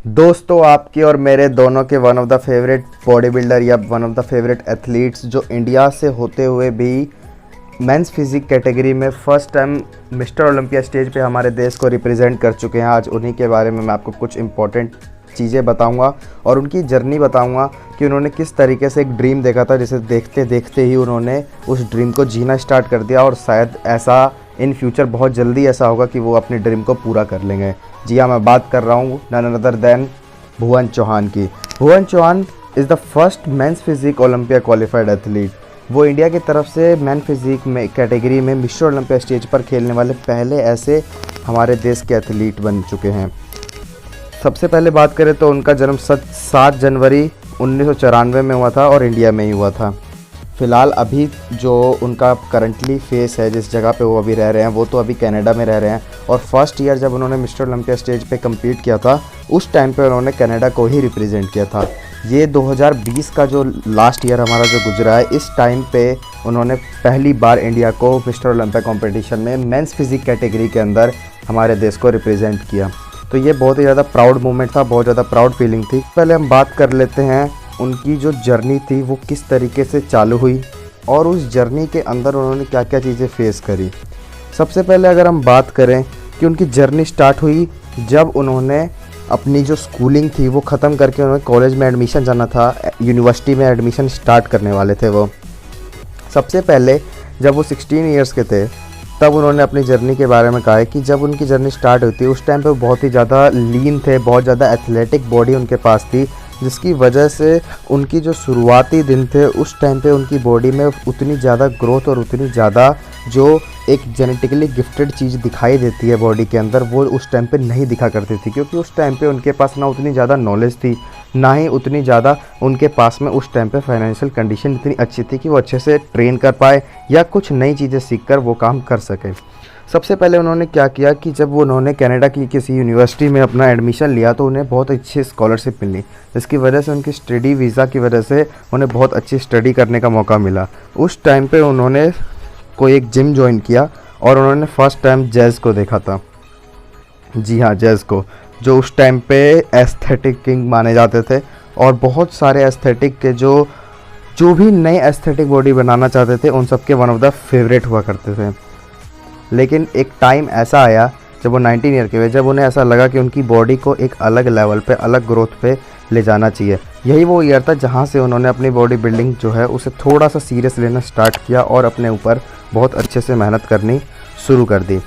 दोस्तों, आपके और मेरे दोनों के one of the favourite body builder या one of the favourite athletes जो इंडिया से होते हुए भी मेंस फिजिक कैटेगरी में first time Mister Olympia stage पे हमारे देश को रिप्रेजेंट कर चुके हैं। आज उन्हीं के बारे में मैं आपको कुछ इंपॉर्टेंट चीज़ें बताऊंगा और उनकी जर्नी बताऊंगा कि उन्होंने किस तरीके से एक ड्रीम देखा था, जिसे देखते देखते ही उन्होंने उस ड्रीम को जीना स्टार्ट कर दिया और शायद ऐसा इन फ्यूचर बहुत जल्दी ऐसा होगा कि वो अपने ड्रीम को पूरा कर लेंगे। जी हाँ, मैं बात कर रहा हूँ none other than Bhuvan Chauhan की। Bhuvan Chauhan is the first men's physique Olympia qualified athlete. वो इंडिया की तरफ से मैन फिजिक में कैटेगरी में मिस्टर ओलंपिया स्टेज पर खेलने वाले पहले ऐसे हमारे देश के एथलीट बन चुके हैं। सबसे पहले बात करें तो उनका जन्म 7 जनवरी 1994 में हुआ था और इंडिया में ही हुआ था। फ़िलहाल अभी जो उनका करंटली फेस है, जिस जगह पे वो अभी रह रहे हैं, वो तो अभी कनाडा में रह रहे हैं। और फर्स्ट ईयर जब उन्होंने मिस्टर ओलंपिया स्टेज पे कम्पीट किया था, उस टाइम पे उन्होंने कनाडा को ही रिप्रेजेंट किया था। ये 2020 का जो लास्ट ईयर हमारा जो गुजरा है, इस टाइम पे उन्होंने पहली बार इंडिया को मिस्टर ओलंपिया कॉम्पिटिशन में मेंस फिजिक कैटेगरी के अंदर हमारे देश को रिप्रेजेंट किया। तो ये बहुत ही ज़्यादा प्राउड मोमेंट था, बहुत ज़्यादा प्राउड फीलिंग थी। पहले हम बात कर लेते हैं उनकी जो जर्नी थी वो किस तरीके से चालू हुई और उस जर्नी के अंदर उन्होंने क्या क्या चीज़ें फेस करी। सबसे पहले अगर हम बात करें कि उनकी जर्नी स्टार्ट हुई जब उन्होंने अपनी जो स्कूलिंग थी वो ख़त्म करके उन्होंने कॉलेज में एडमिशन जाना था, यूनिवर्सिटी में एडमिशन स्टार्ट करने वाले थे वो। सबसे पहले जब वो 16 ईयर्स के थे तब उन्होंने अपनी जर्नी के बारे में कहा है कि जब उनकी जर्नी स्टार्ट हुई थी उस टाइम पे वो बहुत ही ज़्यादा लीन थे, बहुत ज़्यादा एथलेटिक बॉडी उनके पास थी, जिसकी वजह से उनकी जो शुरुआती दिन थे उस टाइम पे उनकी बॉडी में उतनी ज़्यादा ग्रोथ और उतनी ज़्यादा जो एक जेनेटिकली गिफ्टेड चीज़ दिखाई देती है बॉडी के अंदर, वो उस टाइम पे नहीं दिखा करती थी। क्योंकि उस टाइम पे उनके पास ना उतनी ज़्यादा नॉलेज थी, ना ही उतनी ज़्यादा उनके पास में उस टाइम पे फाइनेंशियल कंडीशन इतनी अच्छी थी कि वो अच्छे से ट्रेन कर पाए या कुछ नई चीज़ें सीख कर वो काम कर सके। सबसे पहले उन्होंने क्या किया कि जब उन्होंने कनाडा की किसी यूनिवर्सिटी में अपना एडमिशन लिया तो उन्हें बहुत अच्छी स्कॉलरशिप मिली, जिसकी वजह से उनकी स्टडी वीज़ा की वजह से उन्हें बहुत अच्छी स्टडी करने का मौका मिला। उस टाइम पे उन्होंने कोई एक जिम ज्वाइन किया और उन्होंने फर्स्ट टाइम जैज़ को देखा था। जी हाँ, जैज़ को, जो उस टाइम पे एस्थेटिक किंग माने जाते थे और बहुत सारे एस्थेटिक के जो भी नए एस्थेटिक बॉडी बनाना चाहते थे उन सब के वन ऑफ द फेवरेट हुआ करते थे। लेकिन एक टाइम ऐसा आया जब वो 19 ईयर के हुए, जब उन्हें ऐसा लगा कि उनकी बॉडी को एक अलग लेवल पे, अलग ग्रोथ पे ले जाना चाहिए। यही वो ईयर था जहाँ से उन्होंने अपनी बॉडी बिल्डिंग जो है उसे थोड़ा सा सीरियस लेना स्टार्ट किया और अपने ऊपर बहुत अच्छे से मेहनत करनी शुरू कर दी।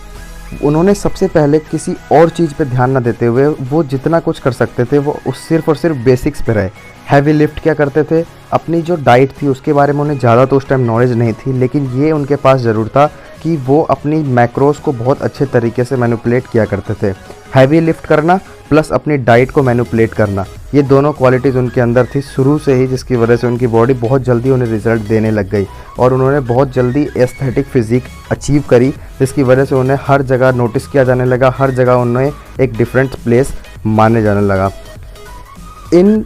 उन्होंने सबसे पहले किसी और चीज़ पे ध्यान न देते हुए वो जितना कुछ कर सकते थे वो सिर्फ और सिर्फ बेसिक्स पे रहे। हैवी लिफ्ट क्या करते थे, अपनी जो डाइट थी उसके बारे में उन्हें ज़्यादा तो उस टाइम नॉलेज नहीं थी, लेकिन ये उनके पास ज़रूर था कि वो अपनी मैक्रोस को बहुत अच्छे तरीके से मैनिपुलेट किया करते थे। हैवी लिफ्ट करना प्लस अपनी डाइट को मैनिपुलेट करना, ये दोनों क्वालिटीज़ उनके अंदर थी शुरू से ही, जिसकी वजह से उनकी बॉडी बहुत जल्दी उन्हें रिजल्ट देने लग गई और उन्होंने बहुत जल्दी एस्थेटिक फिजिक अचीव करी, जिसकी वजह से उन्हें हर जगह नोटिस किया जाने लगा, हर जगह उन्हें एक डिफरेंट प्लेस माने जाने लगा। इन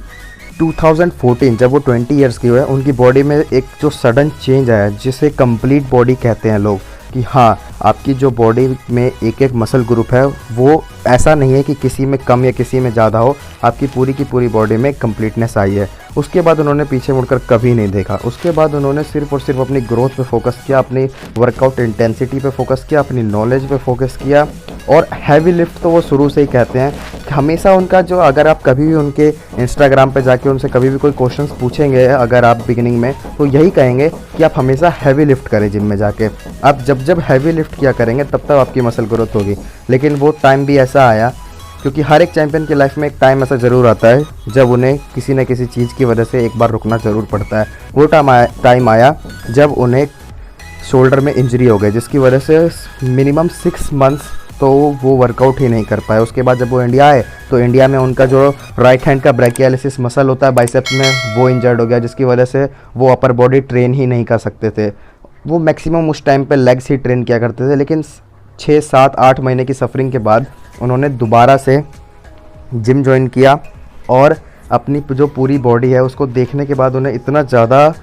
2014 जब वो 20 ईयर्स की हुए, उनकी बॉडी में एक जो सडन चेंज आया जिसे कंप्लीट बॉडी कहते हैं लोग, कि हाँ, आपकी जो बॉडी में एक एक मसल ग्रुप है वो ऐसा नहीं है कि किसी में कम या किसी में ज़्यादा हो, आपकी पूरी की पूरी बॉडी में कंप्लीटनेस आई है। उसके बाद उन्होंने पीछे मुड़कर कभी नहीं देखा। उसके बाद उन्होंने सिर्फ और सिर्फ अपनी ग्रोथ पे फोकस किया, अपनी वर्कआउट इंटेंसिटी पे फोकस किया, अपनी नॉलेज पे फोकस किया। और हैवी लिफ्ट तो वो शुरू से ही कहते हैं, हमेशा उनका जो, अगर आप कभी भी उनके इंस्टाग्राम पे जाके उनसे कभी भी कोई क्वेश्चंस पूछेंगे अगर आप बिगिनिंग में, तो यही कहेंगे कि आप हमेशा हैवी लिफ्ट करें जिम में जाके। आप जब हैवी लिफ्ट किया करेंगे तब तक आपकी मसल ग्रोथ होगी। लेकिन वो टाइम भी ऐसा आया, क्योंकि हर एक चैंपियन की लाइफ में एक टाइम ऐसा ज़रूर आता है जब उन्हें किसी न किसी चीज़ की वजह से एक बार रुकना ज़रूर पड़ता है। वो टाइम आया जब उन्हें शोल्डर में इंजरी हो गई, जिसकी वजह से मिनिमम 6 मंथ्स तो वो वर्कआउट ही नहीं कर पाए। उसके बाद जब वो इंडिया आए तो इंडिया में उनका जो राइट हैंड का ब्रैकियालिसिस मसल होता है बाइसेप्स में, वो इंजर्ड हो गया, जिसकी वजह से वो अपर बॉडी ट्रेन ही नहीं कर सकते थे। वो मैक्सिमम उस टाइम पे लेग्स ही ट्रेन किया करते थे। लेकिन 6, 7, 8 महीने की सफरिंग के बाद उन्होंने दोबारा से जिम ज्वाइन किया और अपनी जो पूरी बॉडी है उसको देखने के बाद उन्हें इतना ज़्यादा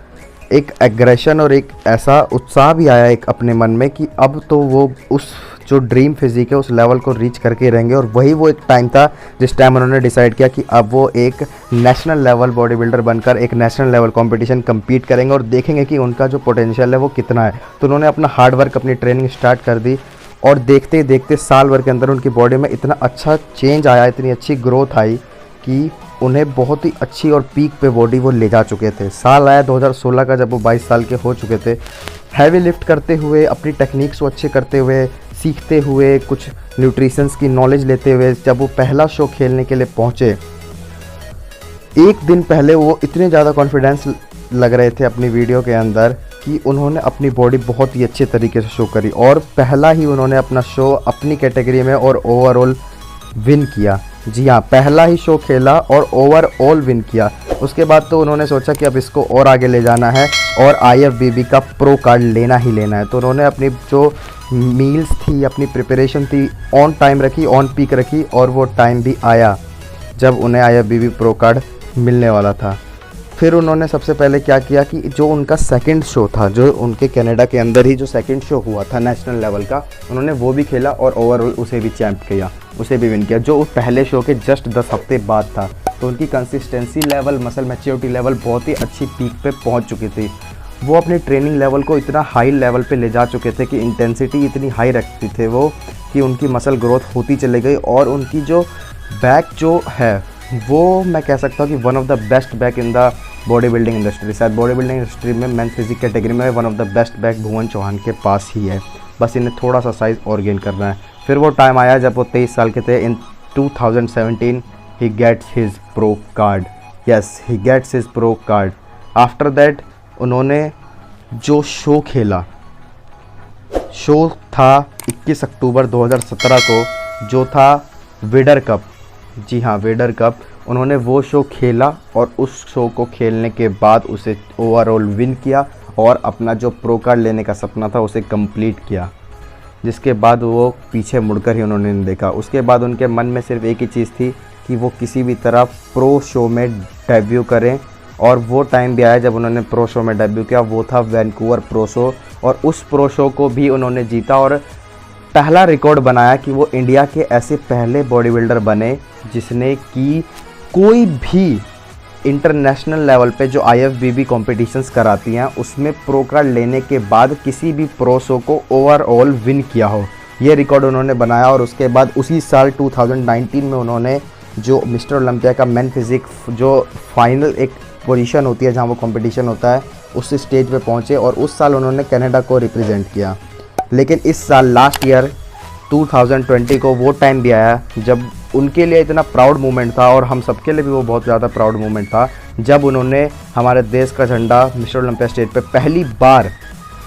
एक एग्रेशन और एक ऐसा उत्साह भी आया एक अपने मन में कि अब तो वो उस जो ड्रीम फिजिक है उस लेवल को रीच करके रहेंगे। और वही वो एक टाइम था जिस टाइम उन्होंने डिसाइड किया कि अब वो एक नेशनल लेवल बॉडी बिल्डर बनकर एक नेशनल लेवल कंपटीशन कम्पीट करेंगे और देखेंगे कि उनका जो पोटेंशियल है वो कितना है। तो उन्होंने अपना हार्ड वर्क, अपनी ट्रेनिंग स्टार्ट कर दी और देखते ही देखते साल भर के अंदर उनकी बॉडी में इतना अच्छा चेंज आया, इतनी अच्छी ग्रोथ आई कि उन्हें बहुत ही अच्छी और पीक पे बॉडी वो ले जा चुके थे। साल आया 2016 का जब वो 22 साल के हो चुके थे। हैवी लिफ्ट करते हुए, अपनी टेक्निक्स को अच्छे करते हुए, सीखते हुए, कुछ न्यूट्रिशंस की नॉलेज लेते हुए जब वो पहला शो खेलने के लिए पहुँचे, एक दिन पहले वो इतने ज़्यादा कॉन्फिडेंस लग रहे थे अपनी वीडियो के अंदर कि उन्होंने अपनी बॉडी बहुत ही अच्छे तरीके से शो करी और पहला ही उन्होंने अपना शो अपनी कैटेगरी में और ओवरऑल विन किया। जी हाँ, पहला ही शो खेला और ओवरऑल विन किया। उसके बाद तो उन्होंने सोचा कि अब इसको और आगे ले जाना है और IFBB का प्रो कार्ड लेना ही लेना है। तो उन्होंने अपनी जो मील्स थी, अपनी प्रिपरेशन थी, ऑन टाइम रखी, ऑन पीक रखी और वो टाइम भी आया जब उन्हें IFBB प्रो कार्ड मिलने वाला था। फिर उन्होंने सबसे पहले क्या किया कि जो उनका सेकंड शो था, जो उनके कनाडा के अंदर ही जो सेकंड शो हुआ था नेशनल लेवल का, उन्होंने वो भी खेला और ओवरऑल उसे भी चैम्प किया, उसे भी विन किया, जो उस पहले शो के जस्ट 10 हफ्ते बाद था। तो उनकी consistency level, muscle maturity level बहुत ही अच्छी पीक पे पहुंच चुकी थी। वो अपनी ट्रेनिंग लेवल को इतना हाई लेवल पे ले जा चुके थे कि इंटेंसिटी इतनी हाई रखती थे वो कि उनकी मसल ग्रोथ होती चली गई और उनकी जो बैक जो है वो मैं कह सकता हूँ कि one of the best back in the body building industry. शायद बॉडी बिल्डिंग इंडस्ट्री में मेंस फिजिक कैटेगरी में one of the best back Bhuvan Chauhan के पास ही है, बस इन्हें थोड़ा सा साइज़ और गेन करना है। फिर वो टाइम आया जब वो 23 साल के थे। In 2017 he gets his pro card. Yes, he gets his pro card. After that उन्होंने जो शो खेला, शो था 21 अक्टूबर 2017 को, जो था वेडर कप। जी हाँ, वेडर कप। उन्होंने वो शो खेला और उस शो को खेलने के बाद उसे ओवरऑल विन किया और अपना जो प्रो कार्ड लेने का सपना था उसे कंप्लीट किया, जिसके बाद वो पीछे मुड़कर ही उन्होंने नहीं देखा। उसके बाद उनके मन में सिर्फ एक ही चीज़ थी कि वो किसी भी तरह प्रो शो में डेब्यू करें और वो टाइम भी आया जब उन्होंने प्रो शो में डेब्यू किया। वो था वैंकूवर प्रो शो और उस प्रो शो को भी उन्होंने जीता और पहला रिकॉर्ड बनाया कि वो इंडिया के ऐसे पहले बॉडी बिल्डर बने जिसने कि कोई भी इंटरनेशनल लेवल पे जो IFBB कॉम्पिटिशन्स कराती हैं उसमें प्रो कार्ड लेने के बाद किसी भी प्रो शो को ओवरऑल विन किया हो। ये रिकॉर्ड उन्होंने बनाया और उसके बाद उसी साल 2019 में उन्होंने जो मिस्टर ओलंपिया का मेन फिजिक जो फाइनल एक पोजीशन होती है जहां वो कंपटीशन होता है उस स्टेज पे पहुंचे और उस साल उन्होंने कनाडा को रिप्रेजेंट किया। लेकिन इस साल लास्ट ईयर 2020 को वो टाइम भी आया जब उनके लिए इतना प्राउड मोमेंट था और हम सबके लिए भी वो बहुत ज़्यादा प्राउड मोमेंट था जब उन्होंने हमारे देश का झंडा मिस्टर ओलंपिया स्टेज पे पहली बार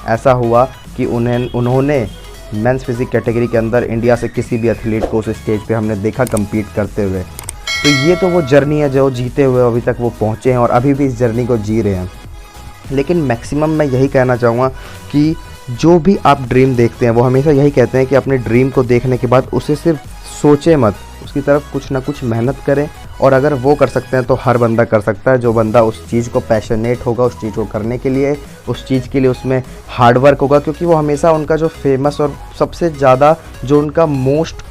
ऐसा हुआ कि उन्होंने मेंस फिजिक कैटेगरी के अंदर इंडिया से किसी भी एथलीट को उस स्टेज पे हमने देखा कम्पीट करते हुए। तो ये तो वो जर्नी है जो जीते हुए अभी तक वो पहुँचे हैं और अभी भी इस जर्नी को जी रहे हैं। लेकिन मैक्सिमम मैं यही कहना चाहूँगा कि जो भी आप ड्रीम देखते हैं वो हमेशा यही कहते हैं कि अपने ड्रीम को देखने के बाद उसे सिर्फ सोचे मत, उसकी तरफ कुछ ना कुछ मेहनत करें और अगर वो कर सकते हैं तो हर बंदा कर सकता है। जो बंदा उस चीज़ को पैशनेट होगा उस चीज़ को करने के लिए, उस चीज़ के लिए उसमें हार्ड वर्क होगा, क्योंकि वो हमेशा उनका जो फेमस और सबसे ज़्यादा जो उनका मोस्ट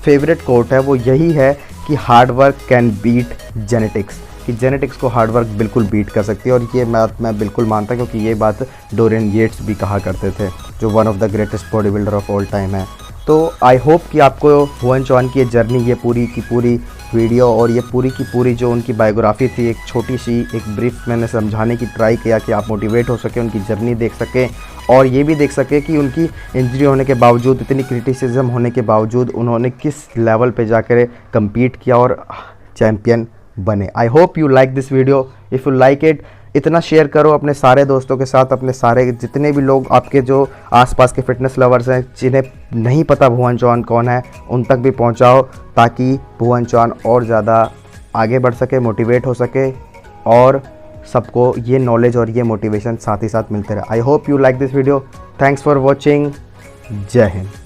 फेवरेट कोट है वो यही है कि hard work can beat genetics, कि जेनेटिक्स को हार्ड वर्क बिल्कुल बीट कर सकती है। और ये बात मैं बिल्कुल मानता क्योंकि ये बात डोरियन येट्स भी कहा करते थे जो one of the greatest body builder of all time है। तो आई होप कि आपको भुवन चौहान की ये जर्नी, ये पूरी की पूरी वीडियो और ये पूरी की पूरी जो उनकी बायोग्राफी थी, एक छोटी सी एक ब्रीफ मैंने समझाने की ट्राई किया कि आप मोटिवेट हो सके, उनकी जर्नी देख सकें और ये भी देख सके कि उनकी इंजरी होने के बावजूद, इतनी क्रिटिसिज्म होने के बावजूद उन्होंने किस लेवल पे जाकर कम्पीट किया और चैम्पियन बने। I hope you like this video. If you like it, इतना शेयर करो अपने सारे दोस्तों के साथ, अपने सारे जितने भी लोग आपके जो आसपास के फिटनेस लवर्स हैं जिन्हें नहीं पता भुवन चौहान कौन है उन तक भी पहुंचाओ ताकि भुवन चौहान और ज़्यादा आगे बढ़ सके, मोटिवेट हो सके और सबको ये नॉलेज और ये मोटिवेशन साथ ही साथ मिलते रहे। I hope you like this video. Thanks for watching. जय हिंद।